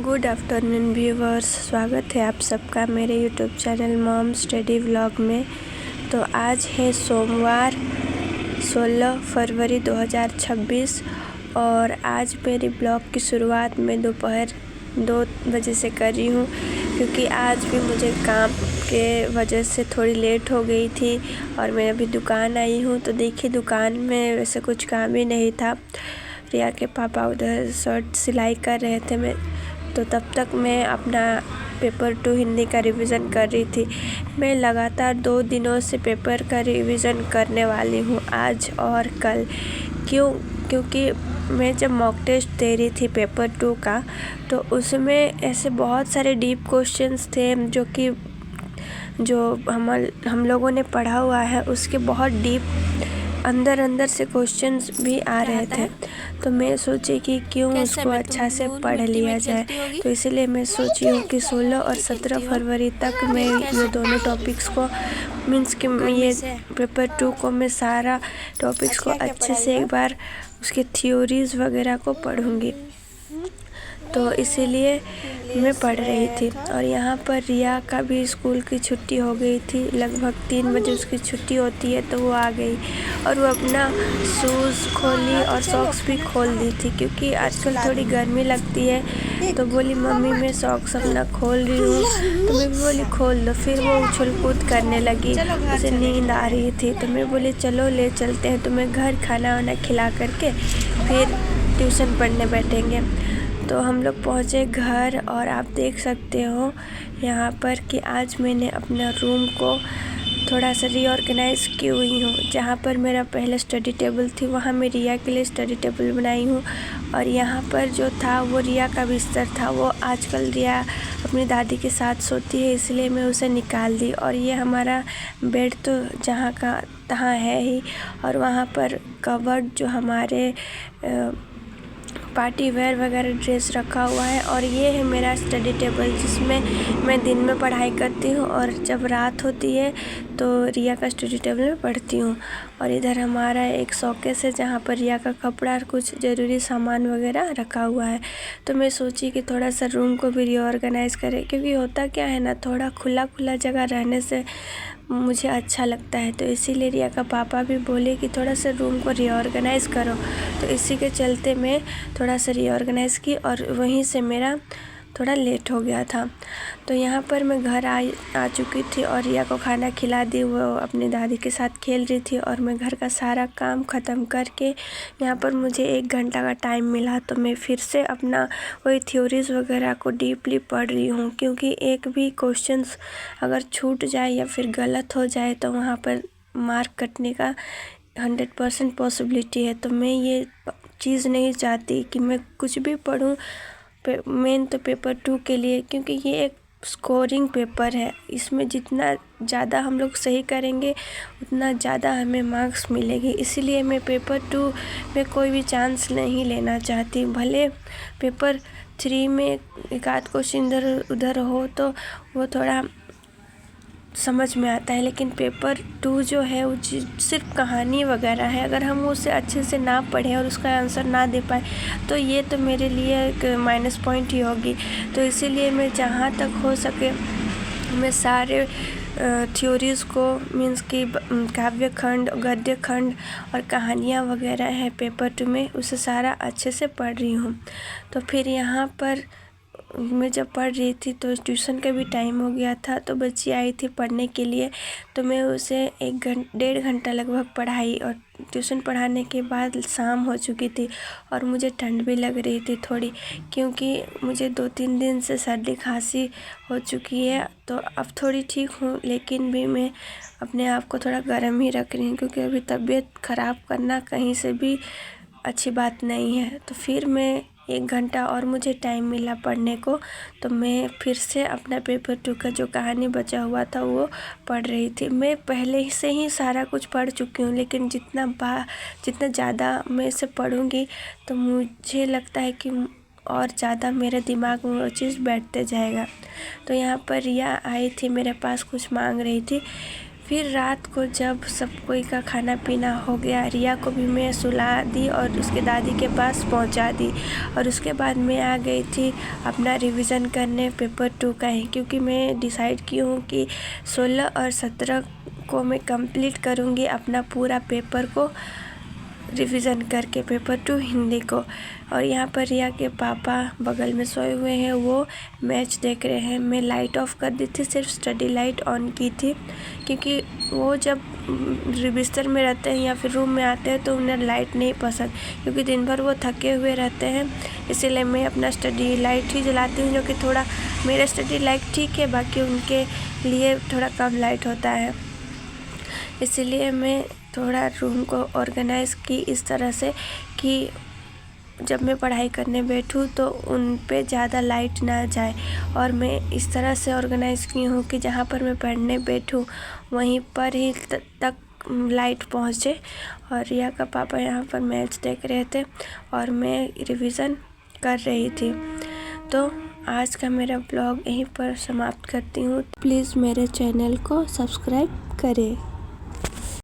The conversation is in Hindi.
गुड आफ्टरनून व्यूवर्स, स्वागत है आप सबका मेरे YouTube channel mom study vlog में। तो आज है सोमवार 16 फरवरी 2026 और आज मेरी ब्लॉग की शुरुआत मैं दोपहर 2 बजे से कर रही हूँ, क्योंकि आज भी मुझे काम के वजह से थोड़ी लेट हो गई थी और मैं अभी दुकान आई हूँ। तो देखिए, दुकान में वैसे कुछ काम ही नहीं था। रिया के पापा उधर शर्ट सिलाई कर रहे थे, तो तब तक मैं अपना पेपर 2 हिंदी का रिवीज़न कर रही थी। मैं लगातार 2 दिनों से पेपर का रिवीज़न करने वाली हूँ, आज और कल। क्योंकि मैं जब मॉक टेस्ट दे रही थी पेपर 2 का, तो उसमें ऐसे बहुत सारे डीप क्वेश्चंस थे जो हम लोगों ने पढ़ा हुआ है, उसके बहुत डीप अंदर से क्वेश्चंस भी आ रहे थे। तो मैं सोची कि क्यों उसको अच्छा से पढ़ लिया जाए। तो इसीलिए मैं सोची हूँ कि 16 और 17 फरवरी तक मैं ये दोनों टॉपिक्स को मीन्स कि ये पेपर 2 को मैं सारा टॉपिक्स को अच्छे से एक बार उसके थ्योरीज़ वगैरह को पढ़ूँगी। तो इसीलिए मैं पढ़ रही थी। और यहाँ पर रिया का भी स्कूल की छुट्टी हो गई थी, लगभग 3 बजे उसकी छुट्टी होती है, तो वो आ गई और वो अपना शूज़ खोली और सॉक्स भी खोल दी थी, क्योंकि आजकल थोड़ी गर्मी लगती है। तो बोली मम्मी मैं सॉक्स अपना खोल रही हूँ, तो मैं भी बोली खोल दो। फिर वो उछल कूद करने लगी, उसे नींद आ रही थी। तो मैं बोली चलो ले चलते हैं, तो मैं घर खाना वाना खिला करके फिर ट्यूशन पढ़ने बैठेंगे। तो हम लोग पहुँचे घर और आप देख सकते हो यहाँ पर कि आज मैंने अपना रूम को थोड़ा सा रीऑर्गेनाइज़ की हुई हूँ। जहाँ पर मेरा पहले स्टडी टेबल थी, वहाँ मैं रिया के लिए स्टडी टेबल बनाई हूँ। और यहाँ पर जो था वो रिया का बिस्तर था। वो आजकल रिया अपनी दादी के साथ सोती है, इसलिए मैं उसे निकाल दी। और ये हमारा बेड तो जहाँ का तहाँ है ही। और वहाँ पर कबर्ड जो हमारे पार्टी वेयर वगैरह ड्रेस रखा हुआ है। और ये है मेरा स्टडी टेबल, जिसमें मैं दिन में पढ़ाई करती हूँ और जब रात होती है तो रिया का स्टडी टेबल में पढ़ती हूँ। और इधर हमारा एक शोकेस है, जहाँ पर रिया का कपड़ा और कुछ ज़रूरी सामान वगैरह रखा हुआ है। तो मैं सोची कि थोड़ा सा रूम को भी रीऑर्गेनाइज़ करें, क्योंकि होता क्या है ना, थोड़ा खुला जगह रहने से मुझे अच्छा लगता है। तो इसीलिए रिया का पापा भी बोले कि थोड़ा सा रूम को रीऑर्गेनाइज़ करो। तो इसी के चलते मैं थोड़ा सा रीऑर्गेनाइज़ की और वहीं से मेरा थोड़ा लेट हो गया था। तो यहाँ पर मैं घर आ चुकी थी और रिया को खाना खिला दी। वो अपनी दादी के साथ खेल रही थी और मैं घर का सारा काम ख़त्म करके यहाँ पर मुझे 1 घंटा का टाइम मिला। तो मैं फिर से अपना वही थ्योरीज़ वगैरह को डीपली पढ़ रही हूँ, क्योंकि एक भी क्वेश्चंस अगर छूट जाए या फिर गलत हो जाए तो वहाँ पर मार्क कटने का 100% पॉसिबिलिटी है। तो मैं ये चीज़ नहीं चाहती कि मैं कुछ भी पढ़ूँ मेन तो पेपर 2 के लिए, क्योंकि ये एक स्कोरिंग पेपर है। इसमें जितना ज़्यादा हम लोग सही करेंगे उतना ज़्यादा हमें मार्क्स मिलेगी। इसीलिए मैं पेपर 2 में कोई भी चांस नहीं लेना चाहती। भले पेपर 3 में एक आध क्वेश्चन इधर उधर हो तो वो थोड़ा समझ में आता है, लेकिन पेपर 2 जो है वो सिर्फ कहानी वगैरह है। अगर हम उसे अच्छे से ना पढ़ें और उसका आंसर ना दे पाए तो ये तो मेरे लिए एक माइनस पॉइंट ही होगी। तो इसीलिए मैं जहाँ तक हो सके मैं सारे थ्योरीज़ को मीन्स कि काव्य खंड, गद्य खंड और कहानियाँ वगैरह है पेपर 2 में, उसे सारा अच्छे से पढ़ रही हूँ। तो फिर यहाँ पर मैं जब पढ़ रही थी तो ट्यूशन का भी टाइम हो गया था। तो बच्ची आई थी पढ़ने के लिए, तो मैं उसे 1-1.5 घंटा लगभग पढ़ाई। और ट्यूशन पढ़ाने के बाद शाम हो चुकी थी और मुझे ठंड भी लग रही थी थोड़ी, क्योंकि मुझे 2-3 दिन से सर्दी खांसी हो चुकी है। तो अब थोड़ी ठीक हूँ, लेकिन भी मैं अपने आप को थोड़ा गर्म ही रख रही हूँ, क्योंकि अभी तबीयत ख़राब करना कहीं से भी अच्छी बात नहीं है। तो फिर मैं 1 घंटा और मुझे टाइम मिला पढ़ने को, तो मैं फिर से अपना पेपर 2 का जो कहानी बचा हुआ था वो पढ़ रही थी। मैं पहले से ही सारा कुछ पढ़ चुकी हूँ, लेकिन जितना ज़्यादा मैं इसे पढ़ूँगी तो मुझे लगता है कि और ज़्यादा मेरे दिमाग में वो चीज़ बैठते जाएगा। तो यहाँ पर रिया आई थी मेरे पास, कुछ मांग रही थी। फिर रात को जब सब कोई का खाना पीना हो गया, रिया को भी मैं सुला दी और उसके दादी के पास पहुंचा दी। और उसके बाद मैं आ गई थी अपना रिवीजन करने पेपर 2 का ही, क्योंकि मैं डिसाइड की हूँ कि 16 और 17 को मैं कंप्लीट करूँगी अपना पूरा पेपर को रिवीजन करके, पेपर 2 हिंदी को। और यहाँ पर रिया के पापा बगल में सोए हुए हैं, वो मैच देख रहे हैं। मैं लाइट ऑफ कर दी थी, सिर्फ स्टडी लाइट ऑन की थी, क्योंकि वो जब बिस्तर में रहते हैं या फिर रूम में आते हैं तो उन्हें लाइट नहीं पसंद, क्योंकि दिन भर वो थके हुए रहते हैं। इसीलिए मैं अपना स्टडी लाइट ही जलाती हूँ, जो कि थोड़ा मेरा स्टडी लाइट ठीक है, बाकी उनके लिए थोड़ा कम लाइट होता है। इसीलिए मैं थोड़ा रूम को ऑर्गेनाइज़ की इस तरह से कि जब मैं पढ़ाई करने बैठूँ तो उन पे ज़्यादा लाइट ना जाए। और मैं इस तरह से ऑर्गेनाइज़ की हूँ कि जहाँ पर मैं पढ़ने बैठूँ वहीं पर ही तक लाइट पहुँचे। और रिया का पापा यहाँ पर मैच देख रहे थे और मैं रिवीज़न कर रही थी। तो आज का मेरा ब्लॉग यहीं पर समाप्त करती हूँ। प्लीज़ मेरे चैनल को सब्सक्राइब करें।